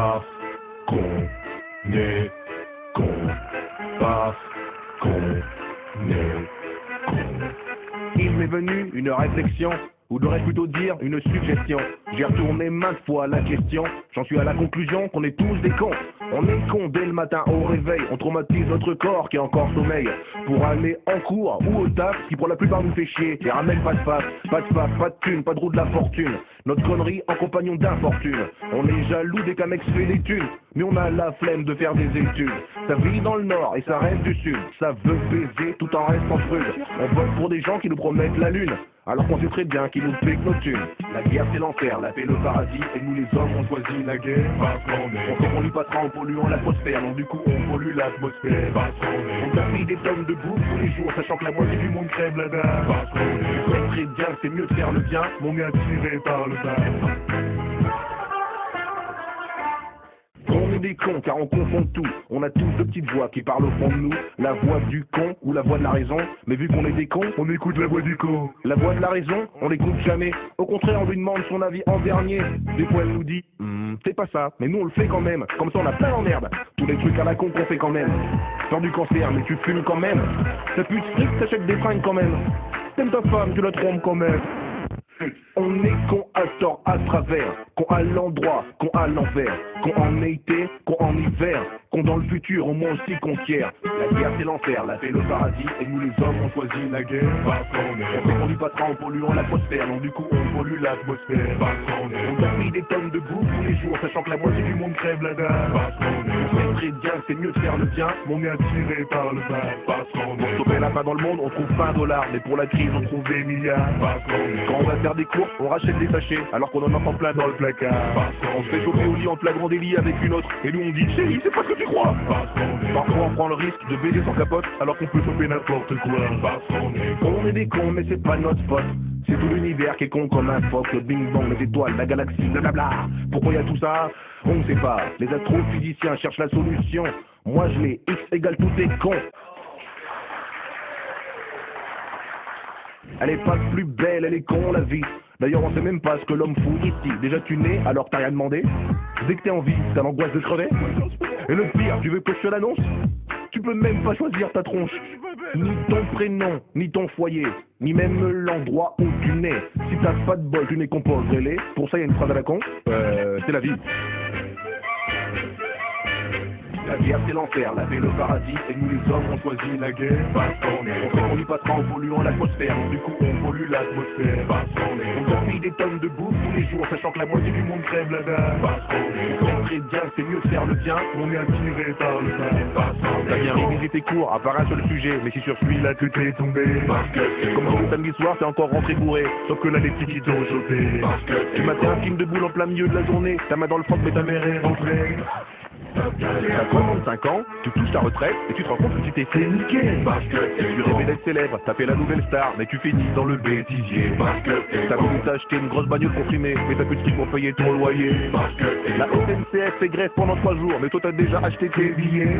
Parce qu'on est con. Parce qu'on est con. Il m'est venu une réflexion, ou devrais-je plutôt dire une suggestion. J'ai retourné maintes fois la question, j'en suis à la conclusion qu'on est tous des cons. On est cons dès le matin au réveil, on traumatise notre corps qui est encore sommeil. Pour aller en cours ou au taf, qui pour la plupart nous fait chier, et ramène pas de face, pas de thune, pas de roue de la fortune. Notre connerie en compagnon d'infortune. On est jaloux dès qu'un mec se fait des thunes, mais on a la flemme de faire des études. Ça vit dans le nord et ça reste du sud, ça veut baiser tout en restant prude. On vote pour des gens qui nous promettent la lune, alors qu'on sait très bien qu'ils nous piquent nos thunes. La guerre c'est l'enfer, la paix le paradis, et nous les hommes on choisit la guerre. Parce qu'on est On sait qu'on y passera en polluant l'atmosphère, donc du coup on pollue l'atmosphère. Parce qu'on est On gaspille des tonnes de bouffe tous les jours, sachant que la moitié du monde crève la dalle. Parce qu'on est On sait très bien que c'est mieux de faire le bien, mais on est attiré par le bas. On est des cons car on confond tout. On a tous deux petites voix qui parlent au fond de nous. La voix du con ou la voix de la raison. Mais vu qu'on est des cons, On écoute la voix du con. la voix de la raison, on l'écoute jamais. Au contraire, on lui demande son avis en dernier. Des fois, elle nous dit c'est pas ça, mais nous on le fait quand même. Comme ça, on a plein d'emmerdes. Tous les trucs à la con qu'on fait quand même. T'as du cancer, mais tu fumes quand même. T'as plus de fric, t'achètes des fringues quand même. T'aimes ta femme, tu la trompes quand même. On est con à tort, à travers, con à l'endroit, con à l'envers, con en été, con en hiver, con dans le futur, au moins aussi qu'on quiert. La guerre c'est l'enfer, la paix le paradis, et nous les hommes on choisit la guerre. Parce qu'on On est sait qu'on y passera en polluant l'atmosphère, donc du coup on pollue l'atmosphère. Parce qu'on On est gaspille des tonnes de bouffe tous les jours, sachant que la moitié du monde crève la dalle. Parce qu'on On est sait très bien que c'est mieux de faire le bien, mais on est attiré par le bas. Parce qu'on pour est stopper la faim dans le monde, on trouve pas un dollar, mais pour la crise on trouve des milliards. Parce qu'on est Quand on va faire des courses, on rachète des sachets, alors qu'on en entend plein dans le placard. Parce qu'on On se fait est choper au lit en flagrant délit avec une autre, et nous on dit chérie, c'est pas ce que tu crois. Parce qu'on est Parfois on prend le risque de baiser sans capote, alors qu'on peut choper n'importe quoi. Parce qu'on est On est des cons, mais c'est pas notre faute. C'est tout l'univers qui est con comme un phoque, le bing bang, les étoiles, la galaxie, blablabla. Pourquoi y a tout ça? On ne sait pas. Les astrophysiciens cherchent la solution. Moi je l'ai, X égale tout est con. Elle est pas plus belle, elle est con la vie. D'ailleurs on sait même pas ce que l'homme fout ici. Déjà tu nais alors que t'as rien demandé. Dès que t'es en vie, t'as l'angoisse de crever. Et le pire, tu veux que je te l'annonce? Tu peux même pas choisir ta tronche. Ni ton prénom, ni ton foyer, ni même l'endroit où tu nais. Si t'as pas de bol, tu n'es qu'on pour grêler. Pour ça y a une phrase à la con. C'est la vie. La guerre c'est l'enfer, la paix le paradis, et nous les hommes on choisit la guerre. Parce qu'on est On sait qu'on y passera en polluant l'atmosphère, du coup on pollue l'atmosphère. Parce qu'on On est gaspille des tonnes de bouffe tous les jours, sachant que la moitié du monde crève la dalle. Parce qu'on On sait très bien que c'est mieux de faire le bien, on est attiré par le bas. Parce qu'on t'as bien est révisé tes cours, à part un seul sujet, mais si sur celui-là tu t'es tombé. Parce que c'est Comme le samedi soir, t'es encore rentré bourré, sauf que là les petits qui t'ont chopé. Parce que Tu matais un film de boule en plein milieu de la journée, ta main dans le froc mais ta mère est rentrée. T'as 35 ans, tu touches ta retraite et tu te rends compte que tu t'es fait niquer. Parce que Tu rêvais d'être célèbre, t'as fait la nouvelle star, mais tu finis dans le bêtisier. Parce que T'as voulu t'acheter une grosse bagnole comprimée, mais t'as plus de fric pour payer ton loyer. Parce que La SNCF fait grève pendant 3 jours, mais toi t'as déjà acheté tes billets.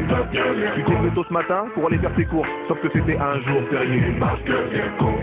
Tu t'es levé tôt ce matin pour aller faire tes courses, sauf que c'était un jour férié. Parce que c'est con.